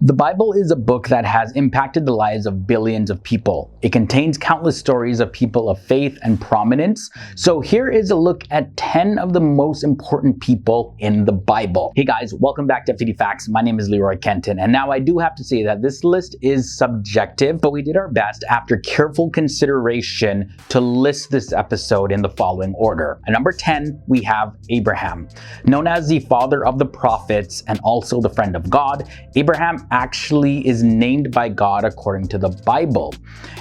The Bible is a book that has impacted the lives of billions of people. It contains countless stories of people of faith and prominence. So here is a look at 10 of the most important people in the Bible. Hey guys, welcome back to FTD Facts. My name is Leroy Kenton, and now I do have to say that this list is subjective, but we did our best after careful consideration to list this episode in the following order. At number 10, we have Abraham. Known as the father of the prophets and also the friend of God, Abraham actually is named by God according to the Bible.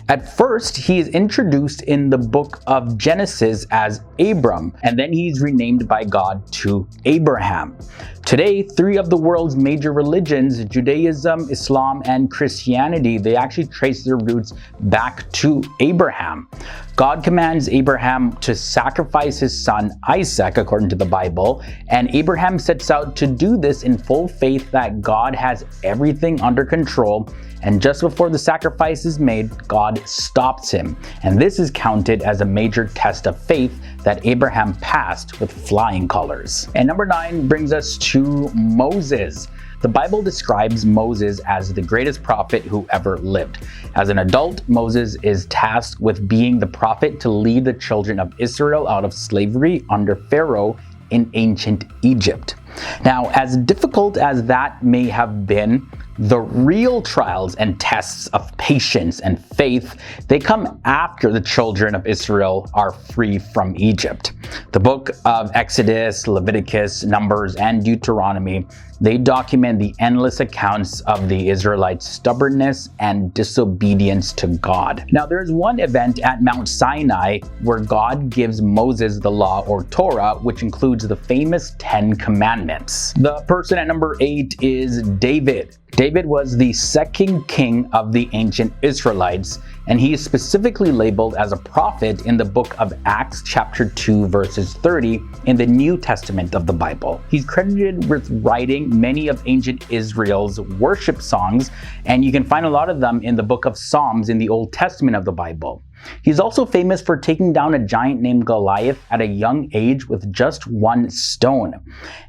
At first, he is introduced in the book of Genesis as Abram, and then he's renamed by God to Abraham. Today, three of the world's major religions, Judaism, Islam, and Christianity, they actually trace their roots back to Abraham. God commands Abraham to sacrifice his son Isaac, according to the Bible, and Abraham sets out to do this in full faith that God has everything under control, and just before the sacrifice is made, God stops him. And this is counted as a major test of faith that Abraham passed with flying colors. And number 9 brings us to Moses. The Bible describes Moses as the greatest prophet who ever lived. As an adult, Moses is tasked with being the prophet to lead the children of Israel out of slavery under Pharaoh in ancient Egypt. Now, as difficult as that may have been, the real trials and tests of patience and faith, they come after the children of Israel are free from Egypt. The book of Exodus, Leviticus, Numbers, and Deuteronomy, they document the endless accounts of the Israelites' stubbornness and disobedience to God. Now, there's one event at Mount Sinai where God gives Moses the law or Torah, which includes the famous 10 Commandments. The person at number 8 is David. David was the second king of the ancient Israelites, and he is specifically labeled as a prophet in the book of Acts chapter 2 verses 30 in the New Testament of the Bible. He's credited with writing many of ancient Israel's worship songs, and you can find a lot of them in the book of Psalms in the Old Testament of the Bible. He's also famous for taking down a giant named Goliath at a young age with just one stone.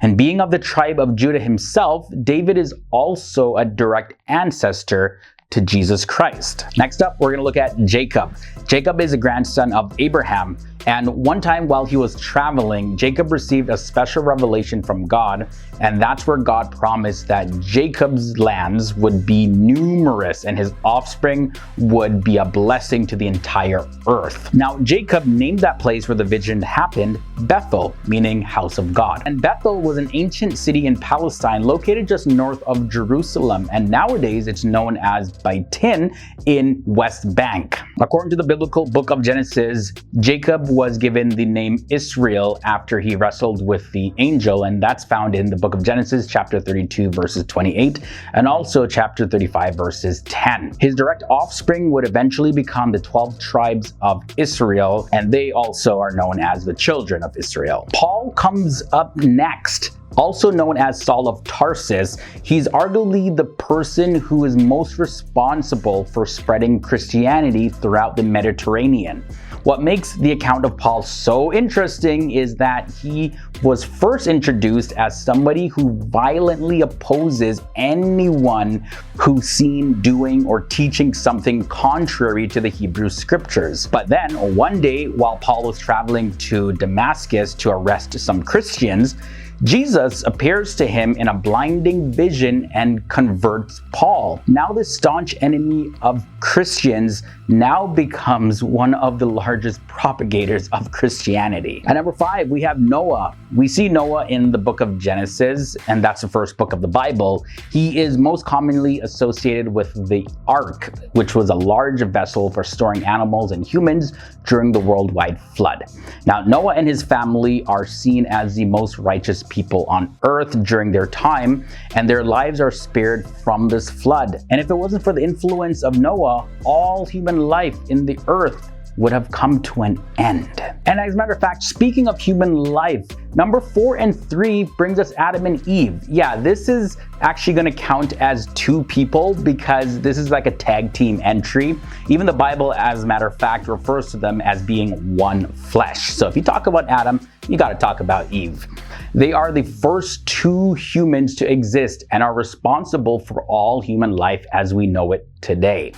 And being of the tribe of Judah himself, David is also a direct ancestor to Jesus Christ. Next up, we're going to look at Jacob. Jacob is a grandson of Abraham, and one time while he was traveling, Jacob received a special revelation from God, and that's where God promised that Jacob's lands would be numerous and his offspring would be a blessing to the entire earth. Now, Jacob named that place where the vision happened Bethel, meaning house of God. And Bethel was an ancient city in Palestine located just north of Jerusalem, and nowadays it's known as Baitin in West Bank. According to the biblical book of Genesis, Jacob was given the name Israel after he wrestled with the angel, and that's found in the book of Genesis chapter 32 verses 28 and also chapter 35 verses 10. His direct offspring would eventually become the 12 tribes of Israel, and they also are known as the children of Israel. Paul comes up next. Also known as Saul of Tarsus, he's arguably the person who is most responsible for spreading Christianity throughout the Mediterranean. What makes the account of Paul so interesting is that he was first introduced as somebody who violently opposes anyone who's seen doing or teaching something contrary to the Hebrew scriptures. But then one day, while Paul was traveling to Damascus to arrest some Christians, Jesus appears to him in a blinding vision and converts Paul. Now this staunch enemy of Christians now becomes one of the largest propagators of Christianity. At number 5, we have Noah. We see Noah in the book of Genesis, and that's the first book of the Bible. He is most commonly associated with the ark, which was a large vessel for storing animals and humans during the worldwide flood. Now, Noah and his family are seen as the most righteous people on earth during their time, and their lives are spared from this flood. And if it wasn't for the influence of Noah, all human life in the earth would have come to an end. And as a matter of fact, speaking of human life, number 4 and 3 brings us Adam and Eve. Yeah, this is actually going to count as 2 people because this is like a tag team entry. Even the Bible, as a matter of fact, refers to them as being one flesh. So if you talk about Adam, you gotta talk about Eve. They are the first two humans to exist and are responsible for all human life as we know it today.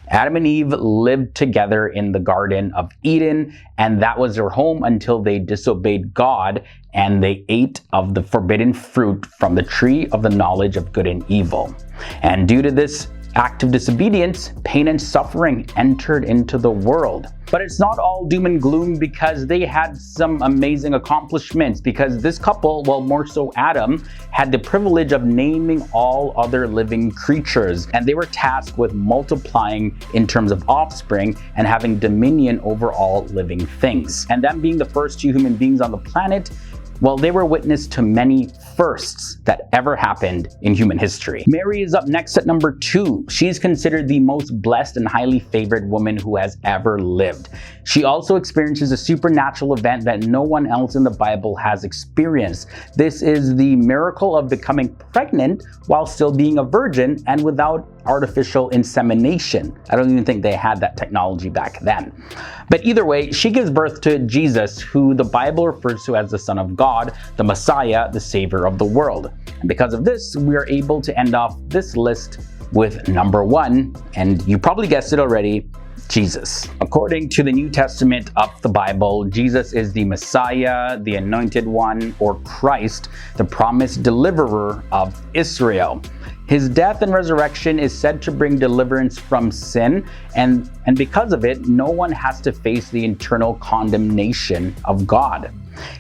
Adam and Eve lived together in the Garden of Eden, and that was their home until they disobeyed God and they ate of the forbidden fruit from the tree of the knowledge of good and evil. And due to this act of disobedience, pain and suffering entered into the world. But it's not all doom and gloom, because they had some amazing accomplishments, because this couple, well, more so Adam, had the privilege of naming all other living creatures, and they were tasked with multiplying in terms of offspring and having dominion over all living things. And them being the first two human beings on the planet, well, they were witness to many firsts that ever happened in human history. Mary is up next at number 2. She's considered the most blessed and highly favored woman who has ever lived. She also experiences a supernatural event that no one else in the Bible has experienced. This is the miracle of becoming pregnant while still being a virgin and without artificial insemination. I don't even think they had that technology back then. But either way, she gives birth to Jesus, who the Bible refers to as the Son of God, the Messiah, the Savior of the world. And because of this, we are able to end off this list with number 1, and you probably guessed it already, Jesus. According to the New Testament of the Bible, Jesus is the Messiah, the Anointed One, or Christ, the promised deliverer of Israel. His death and resurrection is said to bring deliverance from sin, and because of it, no one has to face the eternal condemnation of God.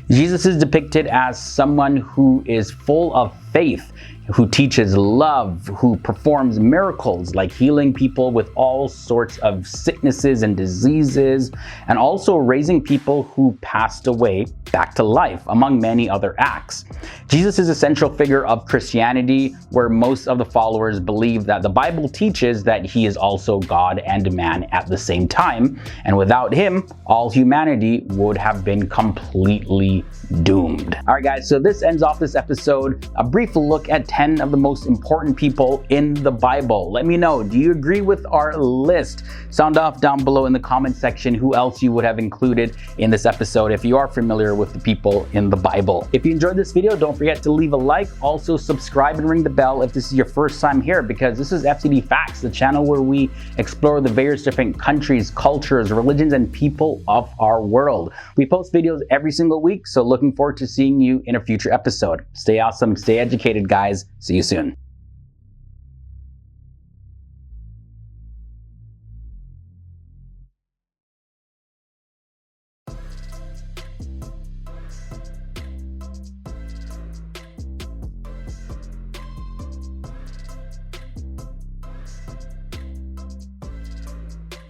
Jesus is depicted as someone who is full of faith, who teaches love, who performs miracles like healing people with all sorts of sicknesses and diseases, and also raising people who passed away back to life, among many other acts. Jesus is a central figure of Christianity, where most of the followers believe that the Bible teaches that he is also God and man at the same time, and without him, all humanity would have been completely doomed. Alright guys, so this ends off this episode, a brief look at 10 of the most important people in the Bible. Let me know, do you agree with our list? Sound off down below in the comment section who else you would have included in this episode if you are familiar with the people in the Bible. If you enjoyed this video, don't forget to leave a like. Also subscribe and ring the bell if this is your first time here, because this is FCD Facts, the channel where we explore the various different countries, cultures, religions, and people of our world. We post videos every single week, so looking forward to seeing you in a future episode. Stay awesome, stay educated, guys. See you soon.